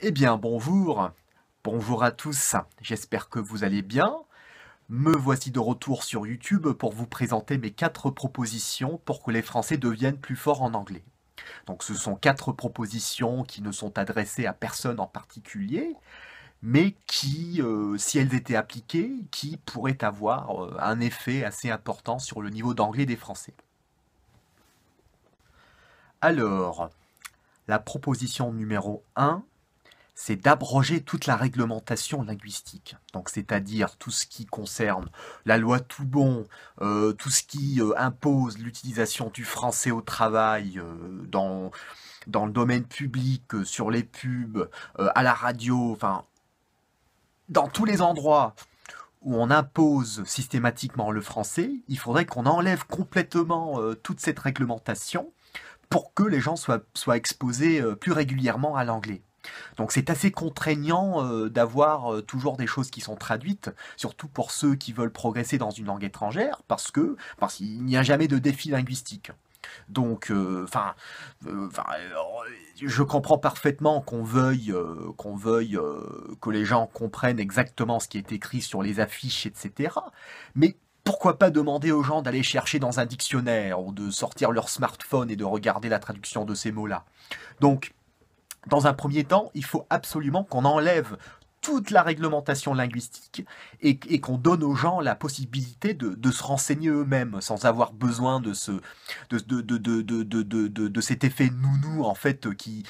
Eh bien, bonjour, bonjour à tous, j'espère que vous allez bien. Me voici de retour sur YouTube pour vous présenter mes 4 propositions pour que les Français deviennent plus forts en anglais. Donc ce sont 4 propositions qui ne sont adressées à personne en particulier, mais qui, si elles étaient appliquées, qui pourraient avoir un effet assez important sur le niveau d'anglais des Français. Alors, la proposition numéro 1, c'est d'abroger toute la réglementation linguistique. Donc, c'est-à-dire tout ce qui concerne la loi Toubon, tout ce qui impose l'utilisation du français au travail, dans le domaine public, sur les pubs, à la radio, enfin, dans tous les endroits où on impose systématiquement le français, il faudrait qu'on enlève complètement toute cette réglementation pour que les gens soient exposés plus régulièrement à l'anglais. Donc c'est assez contraignant d'avoir toujours des choses qui sont traduites, surtout pour ceux qui veulent progresser dans une langue étrangère, parce qu'il n'y a jamais de défi linguistique. Donc, je comprends parfaitement que les gens comprennent exactement ce qui est écrit sur les affiches, etc. Mais pourquoi pas demander aux gens d'aller chercher dans un dictionnaire ou de sortir leur smartphone et de regarder la traduction de ces mots-là. Donc, dans un premier temps, il faut absolument qu'on enlève toute la réglementation linguistique et qu'on donne aux gens la possibilité de se renseigner eux-mêmes sans avoir besoin de cet effet nounou en fait qui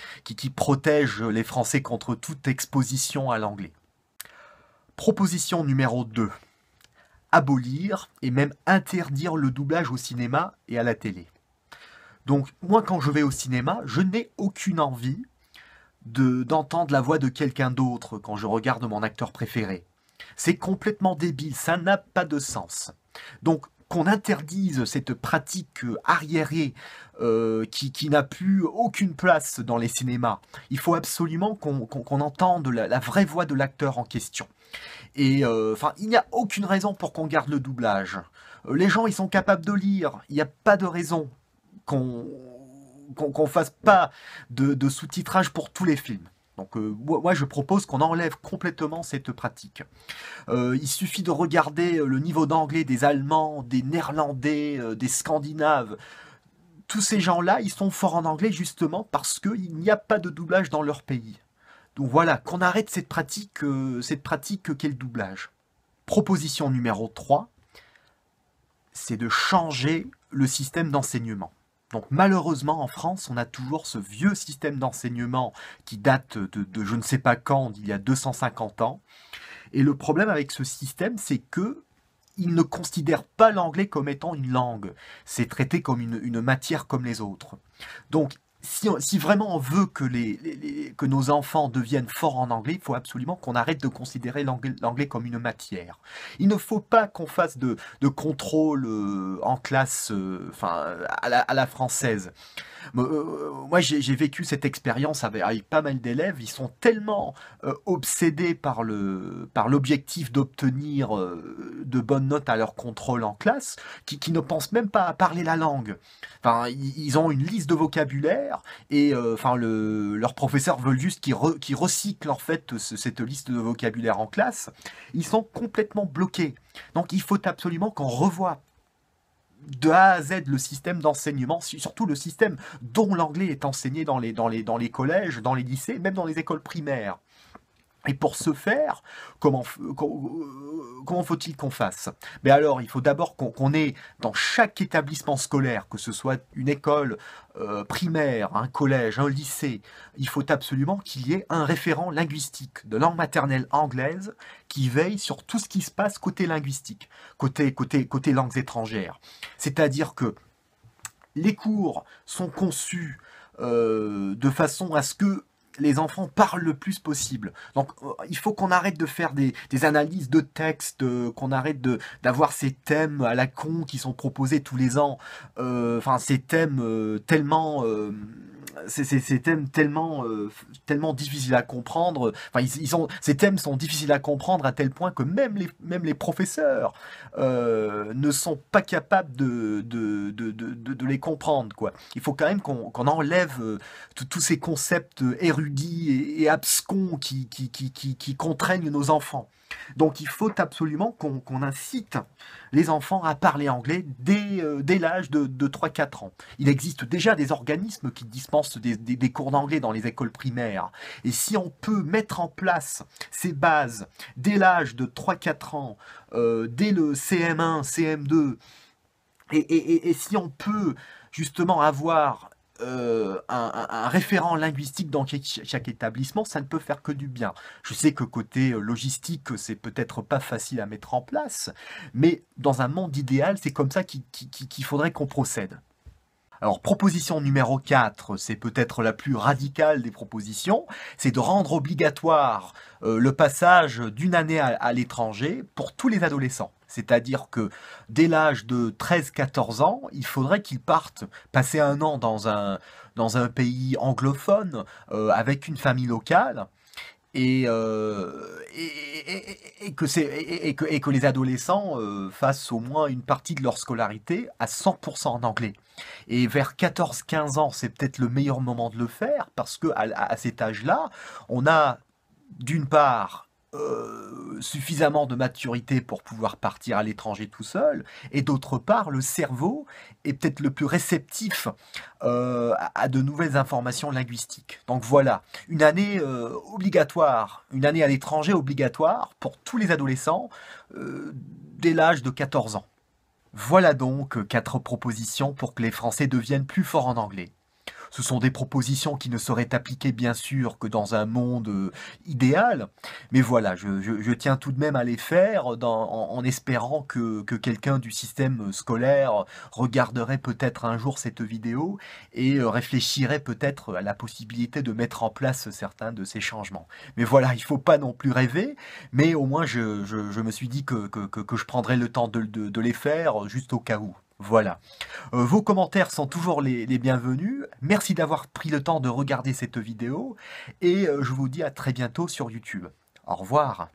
protège les Français contre toute exposition à l'anglais. Proposition numéro 2. Abolir et même interdire le doublage au cinéma et à la télé. Donc moi quand je vais au cinéma, je n'ai aucune envie d'entendre la voix de quelqu'un d'autre quand je regarde mon acteur préféré. C'est complètement débile, ça n'a pas de sens. Donc qu'on interdise cette pratique arriérée qui n'a plus aucune place dans les cinémas. Il faut absolument qu'on entende la vraie voix de l'acteur en question. Et il n'y a aucune raison pour qu'on garde le doublage. Les gens, ils sont capables de lire. Il n'y a pas de raison qu'on fasse pas de sous-titrage pour tous les films. Donc moi je propose qu'on enlève complètement cette pratique. Il suffit de regarder le niveau d'anglais des Allemands, des Néerlandais, des Scandinaves. Tous ces gens-là, ils sont forts en anglais justement parce qu'il n'y a pas de doublage dans leur pays. Donc voilà, qu'on arrête cette pratique qu'est le doublage. Proposition numéro 3, c'est de changer le système d'enseignement. Donc malheureusement en France, on a toujours ce vieux système d'enseignement qui date de je ne sais pas quand, d'il y a 250 ans. Et le problème avec ce système, c'est que il ne considère pas l'anglais comme étant une langue. C'est traité comme une matière comme les autres. Donc si vraiment on veut que nos enfants deviennent forts en anglais, il faut absolument qu'on arrête de considérer l'anglais comme une matière. Il ne faut pas qu'on fasse de contrôle en classe à la française. Moi, j'ai vécu cette expérience avec pas mal d'élèves. Ils sont tellement obsédés par l'objectif d'obtenir de bonnes notes à leur contrôle en classe qu'ils ne pensent même pas à parler la langue. Enfin, ils ont une liste de vocabulaire et leurs professeurs veulent juste qu'ils recyclent en fait cette liste de vocabulaire en classe. Ils sont complètement bloqués. Donc, il faut absolument qu'on revoie de A à Z le système d'enseignement, surtout le système dont l'anglais est enseigné dans les collèges, dans les lycées, même dans les écoles primaires. Et pour ce faire, comment faut-il qu'on fasse? Mais alors, il faut d'abord qu'on ait dans chaque établissement scolaire, que ce soit une école primaire, un collège, un lycée, il faut absolument qu'il y ait un référent linguistique de langue maternelle anglaise qui veille sur tout ce qui se passe côté linguistique, côté langues étrangères. C'est-à-dire que les cours sont conçus de façon à ce que les enfants parlent le plus possible. Donc il faut qu'on arrête de faire des analyses de texte, qu'on arrête d'avoir ces thèmes à la con qui sont proposés tous les ans. Ces thèmes tellement ces thèmes tellement, tellement difficiles à comprendre. Enfin, ces thèmes sont difficiles à comprendre à tel point que même les professeurs ne sont pas capables de les comprendre, quoi. Il faut quand même qu'on enlève tous ces concepts érudits et abscons qui contraignent nos enfants. Donc il faut absolument qu'on incite les enfants à parler anglais dès l'âge de 3-4 ans. Il existe déjà des organismes qui dispensent des cours d'anglais dans les écoles primaires. Et si on peut mettre en place ces bases dès l'âge de 3-4 ans, dès le CM1, CM2, et si on peut justement avoir un référent linguistique dans chaque établissement, ça ne peut faire que du bien. Je sais que côté logistique, c'est peut-être pas facile à mettre en place, mais dans un monde idéal, c'est comme ça qu'il faudrait qu'on procède. Alors, proposition numéro 4, c'est peut-être la plus radicale des propositions, c'est de rendre obligatoire le passage d'une année à l'étranger pour tous les adolescents. C'est-à-dire que dès l'âge de 13-14 ans, il faudrait qu'ils partent passer un an dans un pays anglophone avec une famille locale et, et que les adolescents fassent au moins une partie de leur scolarité à 100% en anglais. Et vers 14-15 ans, c'est peut-être le meilleur moment de le faire parce que à cet âge-là, on a d'une part suffisamment de maturité pour pouvoir partir à l'étranger tout seul, et d'autre part, le cerveau est peut-être le plus réceptif à de nouvelles informations linguistiques. Donc voilà, une année obligatoire, une année à l'étranger obligatoire pour tous les adolescents dès l'âge de 14 ans. Voilà donc 4 propositions pour que les Français deviennent plus forts en anglais. Ce sont des propositions qui ne seraient appliquées bien sûr que dans un monde idéal, mais voilà, je tiens tout de même à les faire en espérant que quelqu'un du système scolaire regarderait peut-être un jour cette vidéo et réfléchirait peut-être à la possibilité de mettre en place certains de ces changements. Mais voilà, il ne faut pas non plus rêver, mais au moins je me suis dit que je prendrais le temps de les faire juste au cas où. Voilà. Vos commentaires sont toujours les bienvenus. Merci d'avoir pris le temps de regarder cette vidéo et je vous dis à très bientôt sur YouTube. Au revoir.